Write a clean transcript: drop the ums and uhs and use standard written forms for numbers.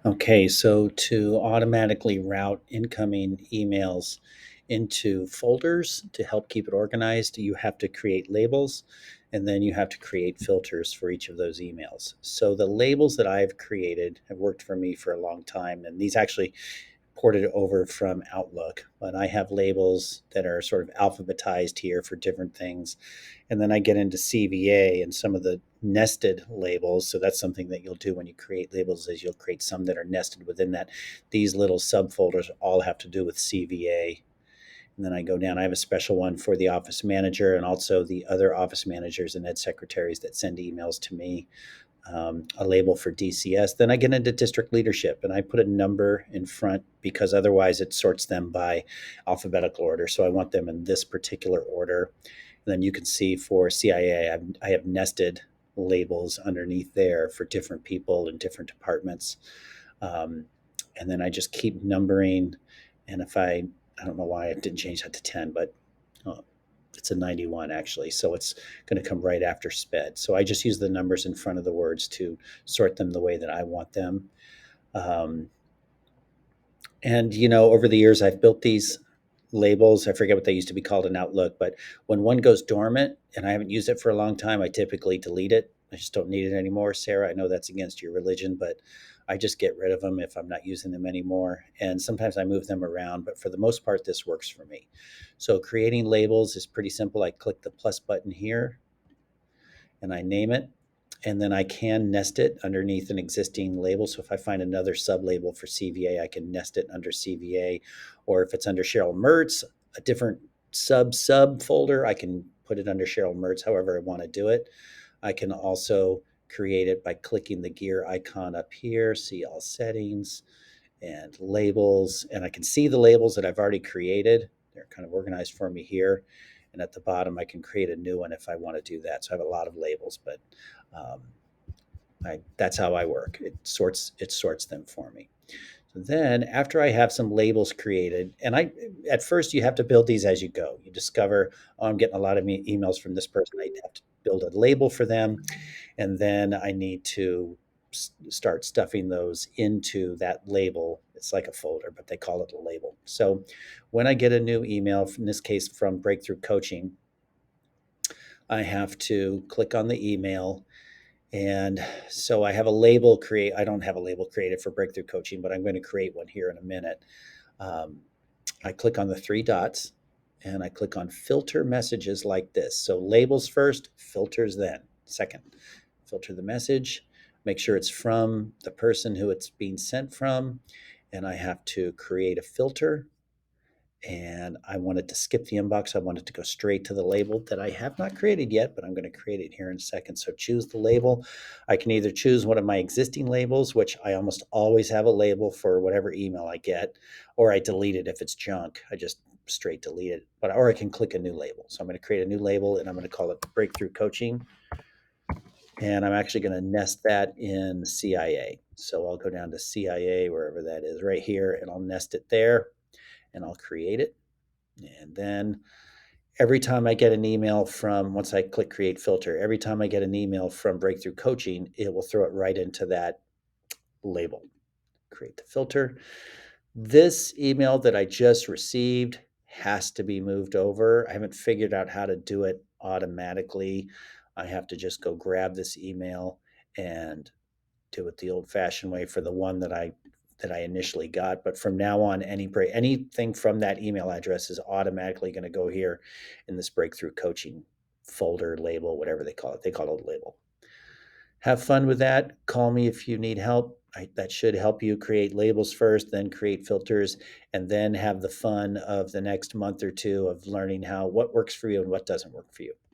Okay, so to automatically route incoming emails into folders to help keep it organized, you have to create labels and then you have to create filters for each of those emails. So the labels that I've created have worked for me for a long time, and these actually ported over from Outlook, but I have labels that are sort of alphabetized here for different things. And then I get into CVA and some of the nested labels. So that's something that you'll do when you create labels is you'll create some that are nested within that. These little subfolders all have to do with CVA. And then I go down. I have a special one for the office manager and also the other office managers and ed secretaries that send emails to me, a label for DCS. Then I get into district leadership and I put a number in front because otherwise it sorts them by alphabetical order. So I want them in this particular order. And then you can see for CIA, I have nested labels underneath there for different people in different departments. Um, and then I just keep numbering. And I don't know why I didn't change that to 10, but uh, it's a 91 actually. So it's going to come right after SPED. So I just use the numbers in front of the words to sort them the way that I want them. Um, and, over the years, I've built these labels. I forget what they used to be called in Outlook, but when one goes dormant and I haven't used it for a long time, I typically delete it. I just don't need it anymore. Sarah, I know that's against your religion, but I just get rid of them if I'm not using them anymore. And sometimes I move them around, but for the most part, this works for me. So creating labels is pretty simple. I click the plus button here and I name it. And then I can nest it underneath an existing label. So if I find another sub label for CVA, I can nest it under CVA. Or if it's under Cheryl Mertz, a different sub folder, I can put it under Cheryl Mertz, however I want to do it. I can also create it by clicking the gear icon up here, see all settings and labels. And I can see the labels that I've already created. They're kind of organized for me here. And at the bottom, I can create a new one if I want to do that. So I have a lot of labels, but um, that's how I work. It sorts them for me. So then after I have some labels created, and I at first you have to build these as you go. You discover, oh, I'm getting a lot of emails from this person. I have to build a label for them, and then I need to start stuffing those into that label. It's like a folder, but they call it a label. So when I get a new email, in this case from Breakthrough Coaching, I have to click on the email. And so I have a label create. I don't have a label created for Breakthrough Coaching, but I'm going to create one here in a minute. Um, I click on the three dots and I click on filter messages like this. So labels first, filters then. Second, filter the message, make sure it's from the person who it's being sent from. And I have to create a filter. And I wanted to skip the inbox. I wanted to go straight to the label that I have not created yet, but I'm going to create it here in a second. So choose the label. I can either choose one of my existing labels, which I almost always have a label for whatever email I get, or I delete it if it's junk. I just straight delete it. Or I can click a new label. So I'm going to create a new label and I'm going to call it Breakthrough Coaching. And I'm actually going to nest that in CIA. So I'll go down to CIA, wherever that is, right here, and I'll nest it there and I'll create it. And then every time I get an email from, once I click create filter, every time I get an email from Breakthrough Coaching, it will throw it right into that label. Create the filter. This email that I just received has to be moved over. I haven't figured out how to do it automatically. I have to just go grab this email and do it the old-fashioned way for the one that I initially got. But from now on, anything from that email address is automatically going to go here in this Breakthrough Coaching folder, label, whatever they call it. They call it a label. Have fun with that. Call me if you need help. That should help you create labels first, then create filters, and then have the fun of the next month or two of learning what works for you and what doesn't work for you.